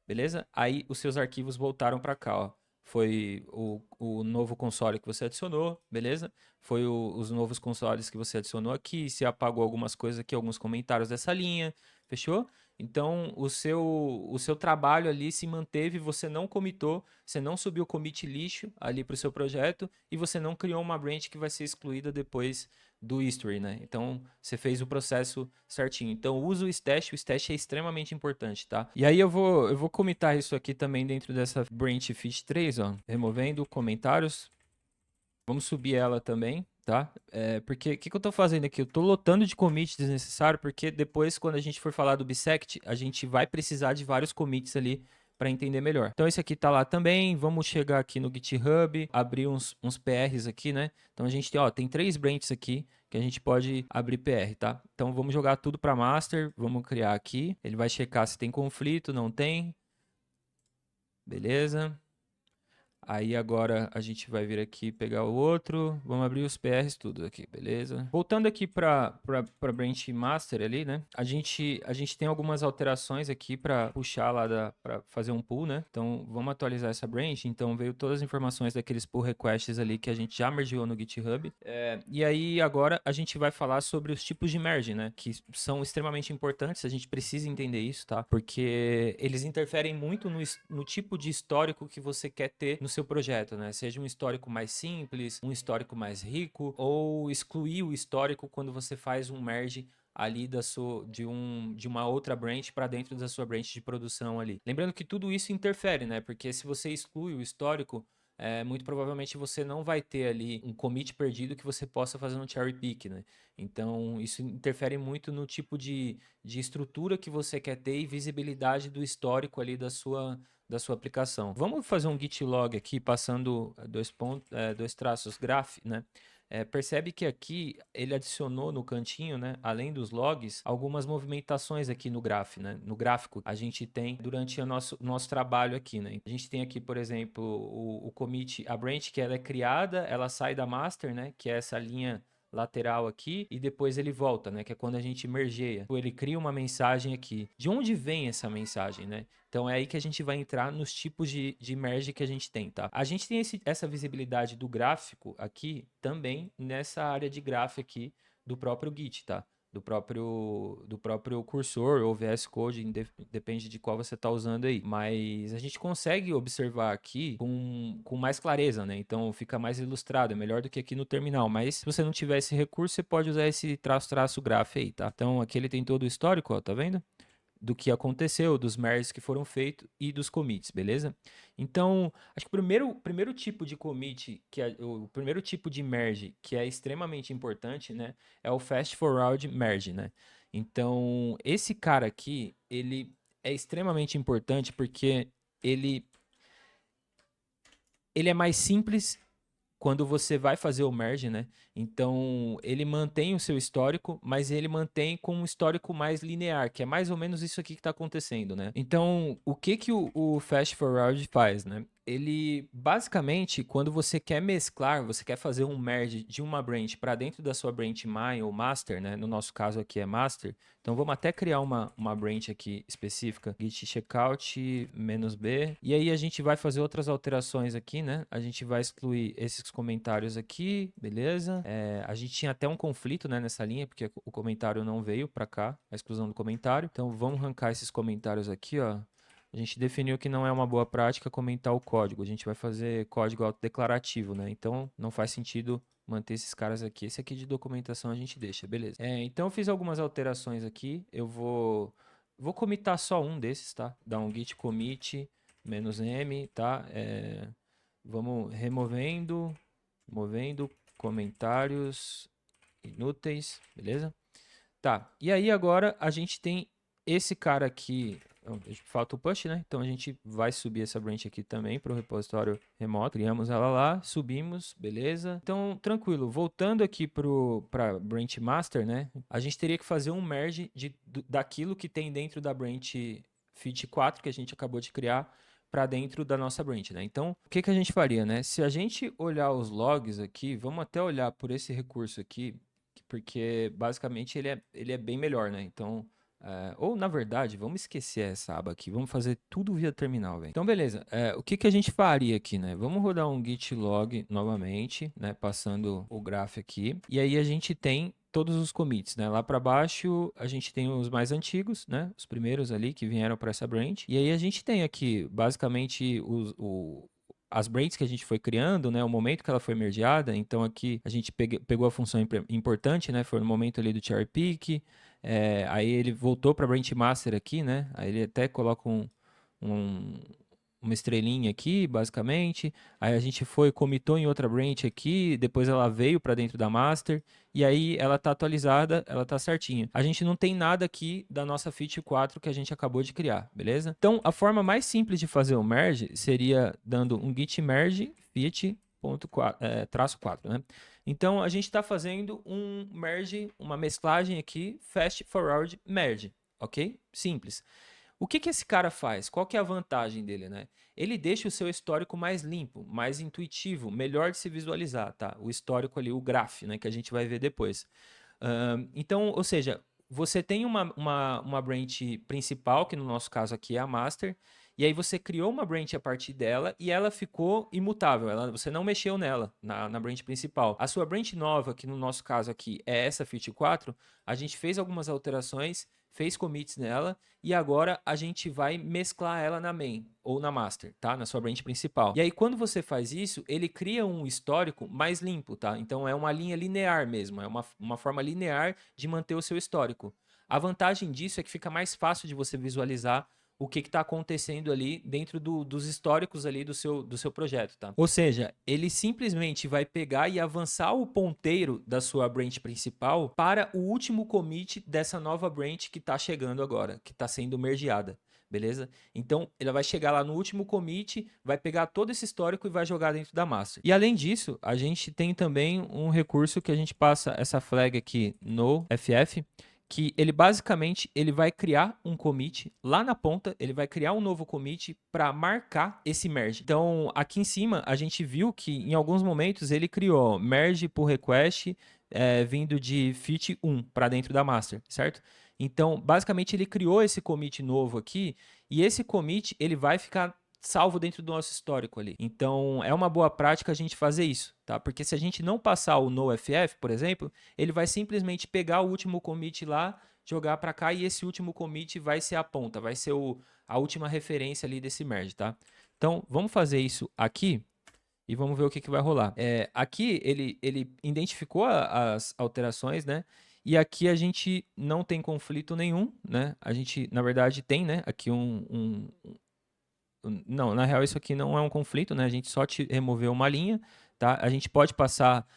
beleza? Aí os seus arquivos voltaram para cá, ó. Foi o novo console que você adicionou, beleza? Foi os novos consoles que você adicionou aqui, você apagou algumas coisas aqui, alguns comentários dessa linha, fechou? Então, o seu trabalho ali se manteve, você não commitou, você não subiu o commit lixo ali para o seu projeto e você não criou uma branch que vai ser excluída depois do history, né? Então, você fez o processo certinho. Então, usa o stash é extremamente importante, tá? E aí eu vou commitar isso aqui também dentro dessa branch fit 3, ó, removendo comentários. Vamos subir ela também, tá? Porque o que eu tô fazendo aqui? Eu tô lotando de commit desnecessário, porque depois, quando a gente for falar do bisect, a gente vai precisar de vários commits ali para entender melhor. Então esse aqui tá lá também. Vamos chegar aqui no GitHub, abrir uns PRs aqui, né? Então a gente tem, ó, tem 3 branches aqui que a gente pode abrir PR, tá? Então vamos jogar tudo para master, vamos criar aqui. Ele vai checar se tem conflito, não tem. Beleza. Aí agora a gente vai vir aqui pegar o outro, vamos abrir os PRs tudo aqui, beleza? Voltando aqui para branch master ali, né? A gente tem algumas alterações aqui para puxar lá para fazer um pull, né? Então vamos atualizar essa branch. Então veio todas as informações daqueles pull requests ali que a gente já mergeou no GitHub. E aí agora a gente vai falar sobre os tipos de merge, né? Que são extremamente importantes, a gente precisa entender isso, tá? Porque eles interferem muito no tipo de histórico que você quer ter no seu projeto, né? Seja um histórico mais simples, um histórico mais rico, ou excluir o histórico quando você faz um merge ali de uma outra branch para dentro da sua branch de produção ali. Lembrando que tudo isso interfere, né? Porque se você exclui o histórico, muito provavelmente você não vai ter ali um commit perdido que você possa fazer um cherry pick, né? Então, isso interfere muito no tipo de estrutura que você quer ter e visibilidade do histórico ali da sua aplicação. Vamos fazer um git log aqui, passando dois traços graph, né? Percebe que aqui ele adicionou no cantinho, né, além dos logs, algumas movimentações aqui no graph, né? No gráfico a gente tem durante o nosso trabalho aqui, né? A gente tem aqui, por exemplo, o commit, a branch que ela é criada, ela sai da master, né, que é essa linha lateral aqui, e depois ele volta, né, que é quando a gente mergeia. Ele cria uma mensagem aqui. De onde vem essa mensagem, né? Então é aí que a gente vai entrar nos tipos de merge que a gente tem, tá? A gente tem essa visibilidade do gráfico aqui também nessa área de graph aqui do próprio Git, tá? Do próprio cursor ou VS Code, depende de qual você está usando aí. Mas a gente consegue observar aqui com mais clareza, né? Então fica mais ilustrado, é melhor do que aqui no terminal. Mas se você não tiver esse recurso, você pode usar esse traço graph aí, tá? Então aqui ele tem todo o histórico, ó, tá vendo? Do que aconteceu, dos merges que foram feitos e dos commits, beleza? Então, acho que o primeiro tipo de commit, o primeiro tipo de merge que é extremamente importante, né, é o fast forward merge, né? Então, esse cara aqui, ele é extremamente importante porque ele é mais simples quando você vai fazer o merge, né? Então, ele mantém o seu histórico, mas ele mantém com um histórico mais linear, que é mais ou menos isso aqui que está acontecendo, né? Então, o que o Fast Forward faz, né? ele basicamente, quando você quer mesclar, você quer fazer um merge de uma branch para dentro da sua branch main ou master, né? No nosso caso aqui é master. Então vamos até criar uma branch aqui específica, git checkout -b. E aí a gente vai fazer outras alterações aqui, né? A gente vai excluir esses comentários aqui, beleza? A gente tinha até um conflito, né, nessa linha, porque o comentário não veio para cá, a exclusão do comentário. Então vamos arrancar esses comentários aqui, ó. A gente definiu que não é uma boa prática comentar o código. A gente vai fazer código autodeclarativo, né? Então, não faz sentido manter esses caras aqui. Esse aqui de documentação a gente deixa, beleza. Então, eu fiz algumas alterações aqui. Eu vou commitar só um desses, tá? Dar um git commit -m, tá? Vamos movendo comentários inúteis, beleza? Tá, e aí agora a gente tem esse cara aqui, falta o push, né? Então a gente vai subir essa branch aqui também para o repositório remoto. Criamos ela lá, subimos, beleza? Então, tranquilo. Voltando aqui para branch master, né? A gente teria que fazer um merge daquilo que tem dentro da branch fit 4 que a gente acabou de criar para dentro da nossa branch, né? Então, o que a gente faria, né? Se a gente olhar os logs aqui, vamos até olhar por esse recurso aqui, porque basicamente ele é bem melhor, né? Então, ou na verdade, vamos esquecer essa aba aqui, vamos fazer tudo via terminal, velho. Então, beleza. O que a gente faria aqui, né? Vamos rodar um git log novamente, né? Passando o graph aqui. E aí a gente tem todos os commits, né? Lá para baixo a gente tem os mais antigos, né? Os primeiros ali que vieram para essa branch. E aí a gente tem aqui basicamente as branches que a gente foi criando, né, o momento que ela foi mergeada. Então aqui a gente pegou a função importante, né, foi no momento ali do cherry pick. Aí ele voltou para branch master aqui, né, aí ele até coloca uma estrelinha aqui, basicamente. Aí a gente commitou em outra branch aqui, depois ela veio para dentro da master, e aí ela está atualizada, ela está certinha. A gente não tem nada aqui da nossa fit 4 que a gente acabou de criar, beleza? Então, a forma mais simples de fazer o merge seria dando um git merge fit -4, né? Então, a gente está fazendo um merge, uma mesclagem aqui, fast forward merge, ok? Simples. O que esse cara faz? Qual que é a vantagem dele, né? Ele deixa o seu histórico mais limpo, mais intuitivo, melhor de se visualizar, tá? O histórico ali, o graph, né? Que a gente vai ver depois. Então, ou seja, você tem uma branch principal, que no nosso caso aqui é a master, e aí você criou uma branch a partir dela e ela ficou imutável, você não mexeu nela, na branch principal. A sua branch nova, que no nosso caso aqui é essa fit 4, a gente fez algumas alterações, fez commits nela e agora a gente vai mesclar ela na main ou na master, tá? Na sua branch principal. E aí quando você faz isso, ele cria um histórico mais limpo, tá? Então é uma linha linear mesmo, é uma forma linear de manter o seu histórico. A vantagem disso é que fica mais fácil de você visualizar o que está acontecendo ali dentro dos históricos ali do seu projeto, tá? Ou seja, ele simplesmente vai pegar e avançar o ponteiro da sua branch principal para o último commit dessa nova branch que está chegando agora, que está sendo mergeada. Beleza? Então, ele vai chegar lá no último commit, vai pegar todo esse histórico e vai jogar dentro da master. E além disso, a gente tem também um recurso que a gente passa essa flag aqui no FF, que ele basicamente ele vai criar um commit lá na ponta, ele vai criar um novo commit para marcar esse merge. Então, aqui em cima, a gente viu que em alguns momentos ele criou merge pull request vindo de fit 1 para dentro da master, certo? Então, basicamente, ele criou esse commit novo aqui e esse commit ele vai ficar salvo dentro do nosso histórico ali. Então, é uma boa prática a gente fazer isso, tá? Porque se a gente não passar o NoFF, por exemplo, ele vai simplesmente pegar o último commit lá, jogar para cá e esse último commit vai ser a ponta, vai ser a última referência ali desse merge, tá? Então, vamos fazer isso aqui e vamos ver o que vai rolar. Aqui ele identificou as alterações, né? E aqui a gente não tem conflito nenhum, né? A gente, na verdade, tem, né? Aqui não, na real isso aqui não é um conflito, né? A gente só removeu uma linha, tá? A gente pode passar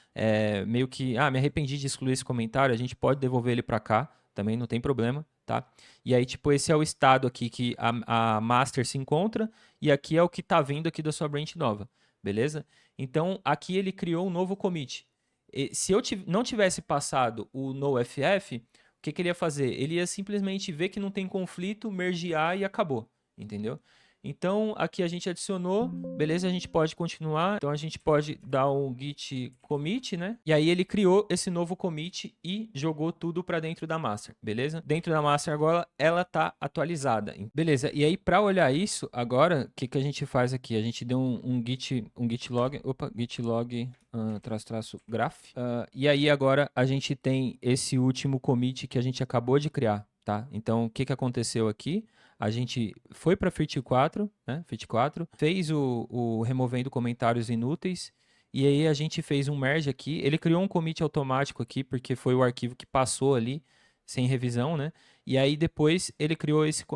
meio que, me arrependi de excluir esse comentário, a gente pode devolver ele para cá, também não tem problema, tá? E aí, tipo, esse é o estado aqui que a master se encontra e aqui é o que tá vindo aqui da sua branch nova, beleza? Então, aqui ele criou um novo commit. Se eu não tivesse passado o NoFF, o que ele ia fazer? Ele ia simplesmente ver que não tem conflito, mergear e acabou, entendeu? Então, aqui a gente adicionou, beleza? A gente pode continuar. Então, a gente pode dar um git commit, né? E aí ele criou esse novo commit e jogou tudo para dentro da master, beleza? Dentro da master agora, ela tá atualizada. Beleza, e aí para olhar isso, agora, o que, que a gente faz aqui? A gente deu um git log, git log traço graph. E aí agora a gente tem esse último commit que a gente acabou de criar, tá? Então, o que, que aconteceu aqui? A gente foi para Fit 4, né? Fit 4, fez o removendo comentários inúteis, e aí a gente fez um merge aqui. Ele criou um commit automático aqui, porque foi o arquivo que passou ali, sem revisão, né? E aí depois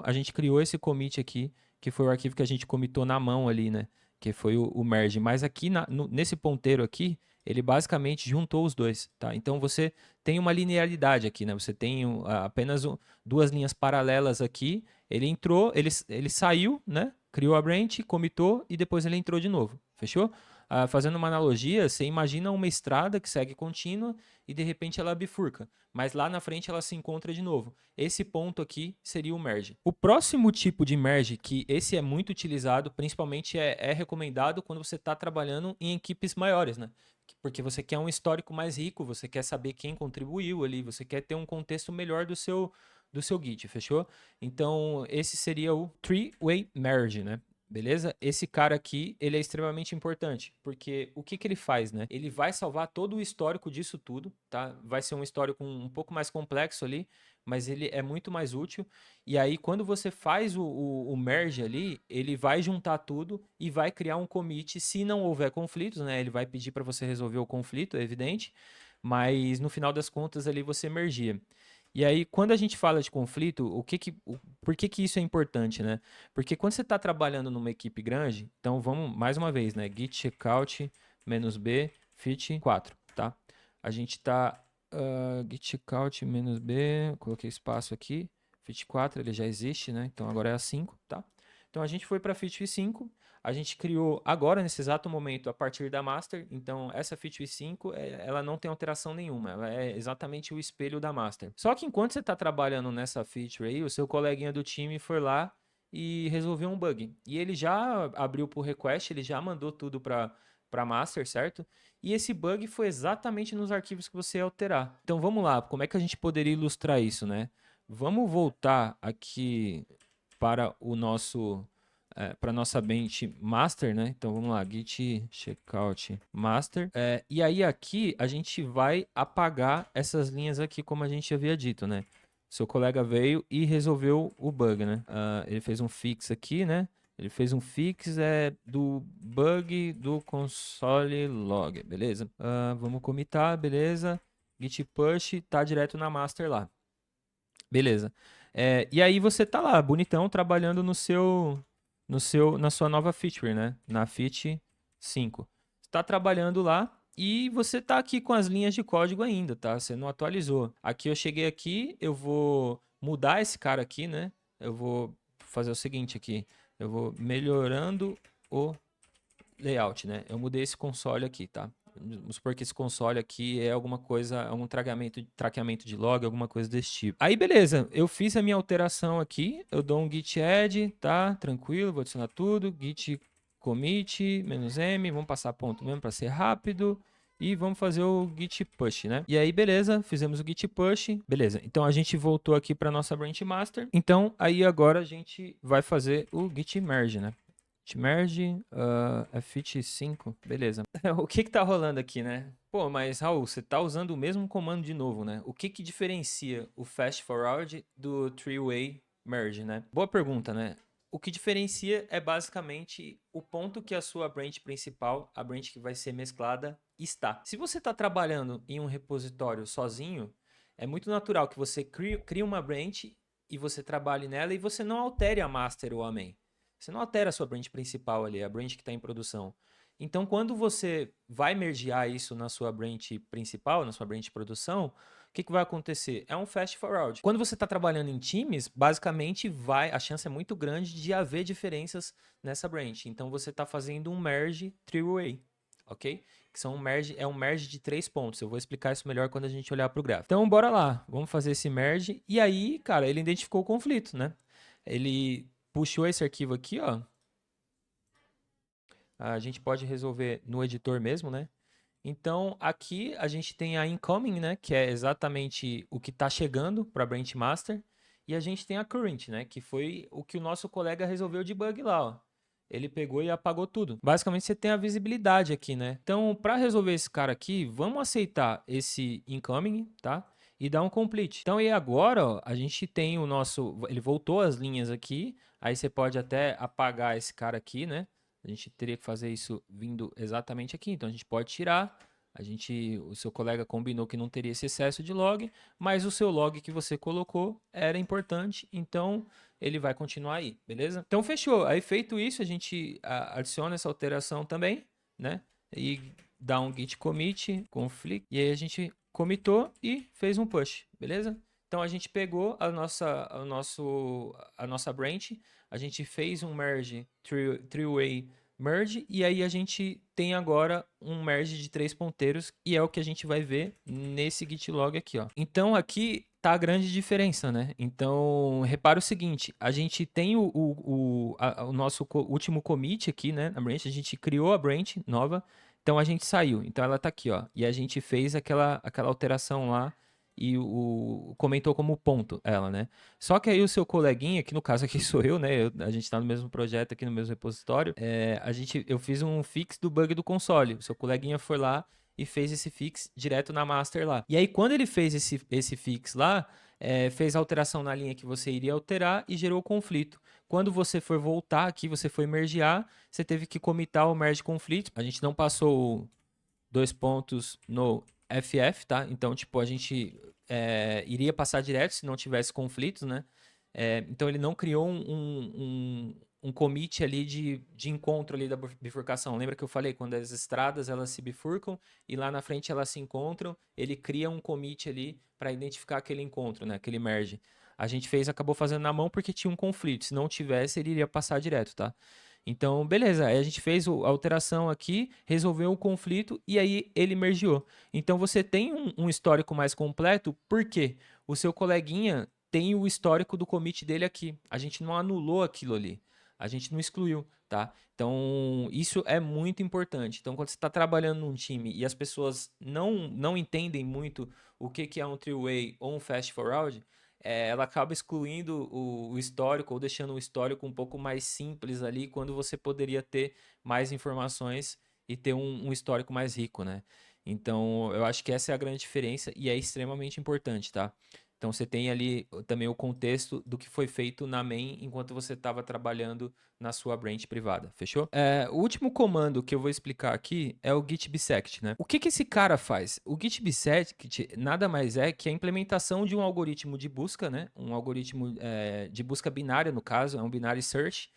a gente criou esse commit aqui, que foi o arquivo que a gente commitou na mão ali, né? Que foi o merge. Mas aqui, nesse ponteiro aqui, ele basicamente juntou os dois, tá? Então você tem uma linearidade aqui, né? Você tem apenas duas linhas paralelas aqui. Ele entrou, ele saiu, né? Criou a branch, commitou e depois ele entrou de novo. Fechou? Fazendo uma analogia, você imagina uma estrada que segue contínua e de repente ela bifurca, mas lá na frente ela se encontra de novo. Esse ponto aqui seria o merge. O próximo tipo de merge, que esse é muito utilizado, principalmente é recomendado quando você está trabalhando em equipes maiores, né? Porque você quer um histórico mais rico, você quer saber quem contribuiu ali, você quer ter um contexto melhor do seu Git, fechou? Então, esse seria o three-way merge, né? Beleza? Esse cara aqui, ele é extremamente importante, porque o que que ele faz, né? Ele vai salvar todo o histórico disso tudo, tá? Vai ser um histórico um pouco mais complexo ali, mas ele é muito mais útil. E aí, quando você faz o merge ali, ele vai juntar tudo e vai criar um commit se não houver conflitos, né? Ele vai pedir para você resolver o conflito, é evidente, mas no final das contas ali você mergia. E aí, quando a gente fala de conflito, por que que isso é importante, né? Porque quando você está trabalhando numa equipe grande, então vamos mais uma vez, né? Git checkout "-b fit 4, tá? A gente está git checkout "-b", coloquei espaço aqui, fit 4 ele já existe, né? Então agora é a 5, tá? Então a gente foi para fit 5, a gente criou agora, nesse exato momento, a partir da master. Então, essa Fit 5, ela não tem alteração nenhuma. Ela é exatamente o espelho da master. Só que enquanto você está trabalhando nessa feature aí, o seu coleguinha do time foi lá e resolveu um bug. E ele já abriu por request, ele já mandou tudo para master, certo? E esse bug foi exatamente nos arquivos que você ia alterar. Então, vamos lá. Como é que a gente poderia ilustrar isso, né? Vamos voltar aqui para o nosso para nossa bench master, né? Então vamos lá, git checkout master. E aí aqui a gente vai apagar essas linhas aqui, como a gente havia dito, né? Seu colega veio e resolveu o bug, né? Ele fez um fix aqui, né? Ele fez um fix do bug do console log, beleza? Vamos commitar, beleza? Git push, tá direto na master lá. Beleza. E aí você tá lá, bonitão, trabalhando na sua nova feature, né? Na Fit 5. Você tá trabalhando lá e você tá aqui com as linhas de código ainda, tá? Você não atualizou. Aqui eu cheguei aqui, eu vou mudar esse cara aqui, né? Eu vou fazer o seguinte aqui. Eu vou melhorando o layout, né? Eu mudei esse console aqui, tá? Vamos supor que esse console aqui é alguma coisa, algum traqueamento de log, alguma coisa desse tipo. Aí, beleza, eu fiz a minha alteração aqui, eu dou um git add, tá? Tranquilo, vou adicionar tudo, git commit, "-m", vamos passar ponto mesmo para ser rápido. E vamos fazer o git push, né? E aí, beleza, fizemos o git push. Beleza, então a gente voltou aqui para nossa branch master. Então, aí agora a gente vai fazer o git merge, né? Merge, Fit 5, beleza. O que que tá rolando aqui, né? Pô, mas Raul, você tá usando o mesmo comando de novo, né? O que que diferencia o fast forward do three-way merge, né? Boa pergunta, né? O que diferencia é basicamente o ponto que a sua branch principal, a branch que vai ser mesclada, está. Se você está trabalhando em um repositório sozinho, é muito natural que você crie uma branch e você trabalhe nela e você não altere a master ou a main. Você não altera a sua branch principal ali, a branch que está em produção. Então, quando você vai mergear isso na sua branch principal, na sua branch de produção, o que vai acontecer? É um fast forward. Quando você está trabalhando em times, basicamente a chance é muito grande de haver diferenças nessa branch. Então, você está fazendo um merge three-way, ok? Que é um merge de 3 pontos. Eu vou explicar isso melhor quando a gente olhar para o gráfico. Então, bora lá. Vamos fazer esse merge. E aí, cara, ele identificou o conflito, né? Ele puxou esse arquivo aqui, ó, A gente pode resolver no editor mesmo, né? Então, aqui a gente tem a incoming, né, que é exatamente o que está chegando para a branch master, e a gente tem a current, né, que foi o que o nosso colega resolveu de bug lá, ó. Ele pegou e apagou tudo. Basicamente, você tem a visibilidade aqui, né? Então, para resolver esse cara aqui, vamos aceitar esse incoming, tá? E dar um complete. Então, e agora, ó, a gente tem o nosso... Ele voltou as linhas aqui, aí você pode até apagar esse cara aqui, né? A gente teria que fazer isso vindo exatamente aqui. Então a gente pode tirar. O seu colega combinou que não teria esse excesso de log, mas o seu log que você colocou era importante, então ele vai continuar aí, beleza? Então fechou. Aí feito isso, a gente adiciona essa alteração também, né? E dá um git commit conflict e aí a gente commitou e fez um push, beleza? Então a gente pegou a nossa branch, a gente fez um merge three-way merge, e aí a gente tem agora um merge de 3 ponteiros, e é o que a gente vai ver nesse git log aqui, ó. Então aqui tá a grande diferença, né? Então, repara o seguinte, a gente tem o nosso último commit aqui, né, na branch, a gente criou a branch nova, então a gente saiu, então ela tá aqui, ó, e a gente fez aquela alteração lá, e comentou como ponto ela, né? Só que aí o seu coleguinha, que no caso aqui sou eu, né? A gente tá no mesmo projeto aqui no mesmo repositório. Eu fiz um fix do bug do console. O seu coleguinha foi lá e fez esse fix direto na master lá. E aí, quando ele fez esse fix lá, fez a alteração na linha que você iria alterar e gerou o conflito. Quando você for voltar aqui, você foi mergear, você teve que comitar o merge conflito. A gente não passou 2 pontos no FF, tá? Então, tipo, a gente iria passar direto se não tivesse conflitos, né? Então, ele não criou um commit ali de encontro ali da bifurcação. Lembra que eu falei? Quando as estradas, elas se bifurcam e lá na frente elas se encontram, ele cria um commit ali para identificar aquele encontro, né? Aquele merge. A gente acabou fazendo na mão porque tinha um conflito. Se não tivesse, ele iria passar direto, tá? Então, beleza, aí a gente fez a alteração aqui, resolveu o conflito e aí ele mergeou. Então você tem um histórico mais completo, porque o seu coleguinha tem o histórico do commit dele aqui. A gente não anulou aquilo ali, a gente não excluiu, tá? Então isso é muito importante. Então quando você está trabalhando num time e as pessoas não entendem muito o que é um three-way ou um fast forward, ela acaba excluindo o histórico ou deixando o histórico um pouco mais simples ali, quando você poderia ter mais informações e ter um histórico mais rico, né? Então, eu acho que essa é a grande diferença e é extremamente importante, tá? Então, você tem ali também o contexto do que foi feito na main enquanto você estava trabalhando na sua branch privada, fechou? O último comando que eu vou explicar aqui é o git bisect, né? O que esse cara faz? O git bisect nada mais é que a implementação de um algoritmo de busca, né? Um algoritmo de busca binária, no caso, é um binary search,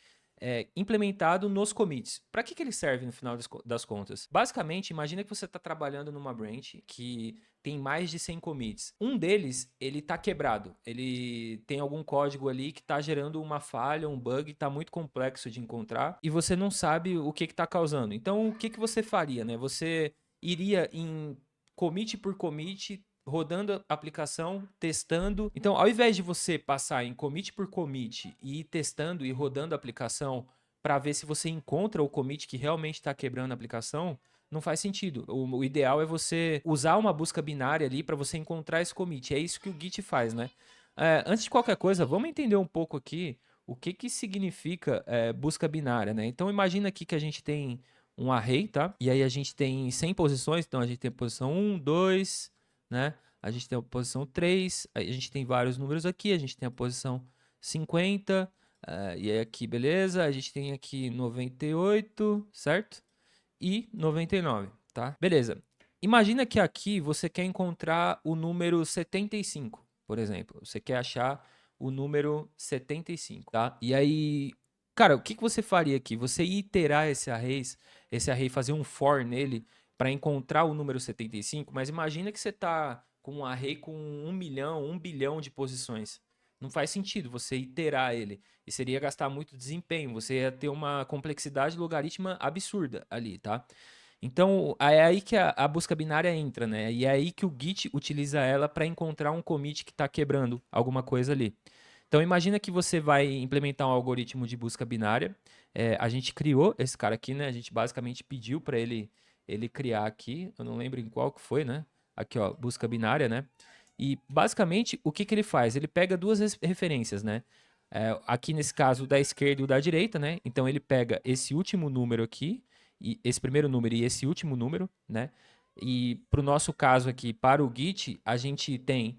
implementado nos commits. Para que ele serve no final das contas? Basicamente, imagina que você está trabalhando numa branch que tem mais de 100 commits. Um deles, ele está quebrado. Ele tem algum código ali que está gerando uma falha, um bug, está muito complexo de encontrar e você não sabe o que está causando. Então, o que você faria, né? Você iria em commit por commit, rodando a aplicação, testando. Então, ao invés de você passar em commit por commit e ir testando e rodando a aplicação para ver se você encontra o commit que realmente está quebrando a aplicação, não faz sentido. O ideal é você usar uma busca binária ali para você encontrar esse commit. É isso que o Git faz, né? Antes de qualquer coisa, vamos entender um pouco aqui o que significa busca binária, né? Então, imagina aqui que a gente tem um array, tá? E aí a gente tem 100 posições, então a gente tem a posição 1, 2, né? A gente tem a posição 3, a gente tem vários números aqui, a gente tem a posição 50, e aí aqui, beleza? A gente tem aqui 98, certo? E 99, tá? Beleza. Imagina que aqui você quer encontrar o número 75, por exemplo. Você quer achar o número 75, tá? E aí, cara, o que você faria aqui? Você ia iterar esse array fazer um for nele para encontrar o número 75, mas imagina que você tá com um array com 1 milhão, 1 bilhão de posições. Não faz sentido você iterar ele. E seria gastar muito desempenho. Você ia ter uma complexidade logarítmica absurda ali, tá? Então, é aí que a busca binária entra, né? E é aí que o Git utiliza ela para encontrar um commit que está quebrando alguma coisa ali. Então imagina que você vai implementar um algoritmo de busca binária. A gente criou esse cara aqui, né? A gente basicamente pediu para ele criar aqui. Eu não lembro em qual que foi, né? Aqui, ó, busca binária, né? E basicamente o que que ele faz? Ele pega duas referências, né? Aqui nesse caso, o da esquerda e o da direita, né? Então ele pega esse último número aqui, e esse primeiro número e esse último número, né? E para o nosso caso aqui, para o Git, a gente tem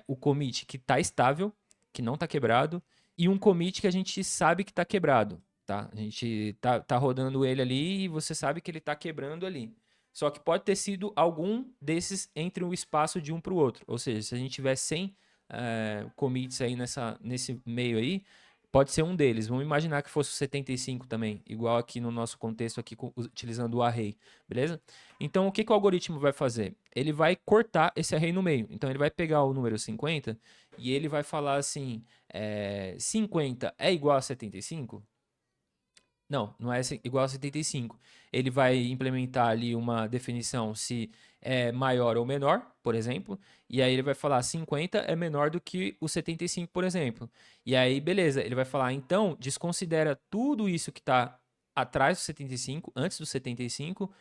o commit que está estável, que não está quebrado, e um commit que a gente sabe que está quebrado, tá? A gente tá rodando ele ali e você sabe que ele está quebrando ali. Só que pode ter sido algum desses entre o espaço de um para o outro. Ou seja, se a gente tiver 100 commits aí nesse meio aí, pode ser um deles. Vamos imaginar que fosse o 75 também, igual aqui no nosso contexto aqui utilizando o array, beleza? Então o que o algoritmo vai fazer? Ele vai cortar esse array no meio. Então ele vai pegar o número 50 e ele vai falar assim, 50 é igual a 75? Não, não é igual a 75. Ele vai implementar ali uma definição se é maior ou menor, por exemplo, e aí ele vai falar 50 é menor do que o 75, por exemplo. E aí, beleza, ele vai falar, então, desconsidera tudo isso que está atrás do 75, antes do 75,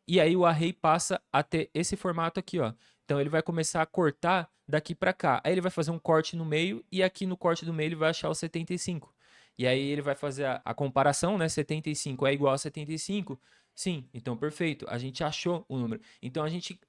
e aí o array passa a ter esse formato aqui, ó. Então ele vai começar a cortar daqui para cá. Aí ele vai fazer um corte no meio e aqui no corte do meio ele vai achar o 75. E aí ele vai fazer a comparação, né? 75 é igual a 75? Sim, então perfeito. A gente achou o número. Então a gente,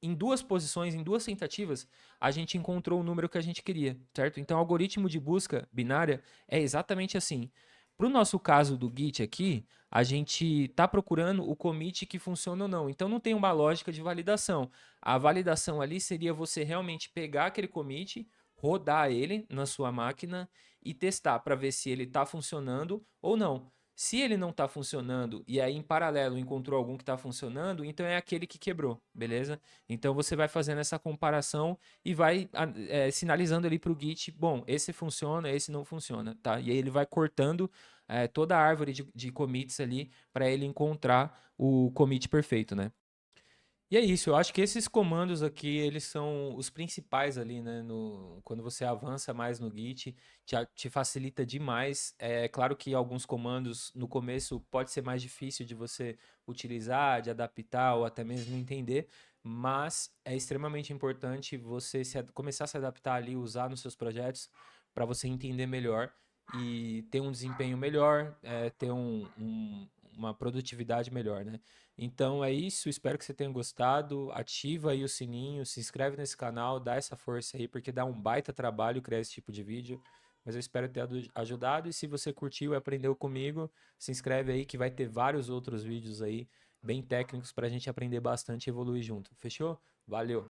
em duas posições, em duas tentativas, a gente encontrou o número que a gente queria, certo? Então o algoritmo de busca binária é exatamente assim. Para o nosso caso do Git aqui, a gente está procurando o commit que funciona ou não. Então não tem uma lógica de validação. A validação ali seria você realmente pegar aquele commit, rodar ele na sua máquina e testar para ver se ele está funcionando ou não. Se ele não está funcionando e aí em paralelo encontrou algum que está funcionando, então é aquele que quebrou, beleza? Então você vai fazendo essa comparação e vai sinalizando ali para o Git, bom, esse funciona, esse não funciona, tá? E aí ele vai cortando toda a árvore de commits ali para ele encontrar o commit perfeito, né? E é isso, eu acho que esses comandos aqui, eles são os principais ali, né? Quando você avança mais no Git, te facilita demais. É claro que alguns comandos no começo pode ser mais difícil de você utilizar, de adaptar ou até mesmo entender, mas é extremamente importante você começar a se adaptar ali, usar nos seus projetos para você entender melhor e ter um desempenho melhor, ter uma produtividade melhor, né? Então é isso, espero que você tenha gostado. Ativa aí o sininho, se inscreve nesse canal, dá essa força aí, porque dá um baita trabalho criar esse tipo de vídeo. Mas eu espero ter ajudado. E se você curtiu e aprendeu comigo, se inscreve aí que vai ter vários outros vídeos aí, bem técnicos, para a gente aprender bastante e evoluir junto. Fechou? Valeu!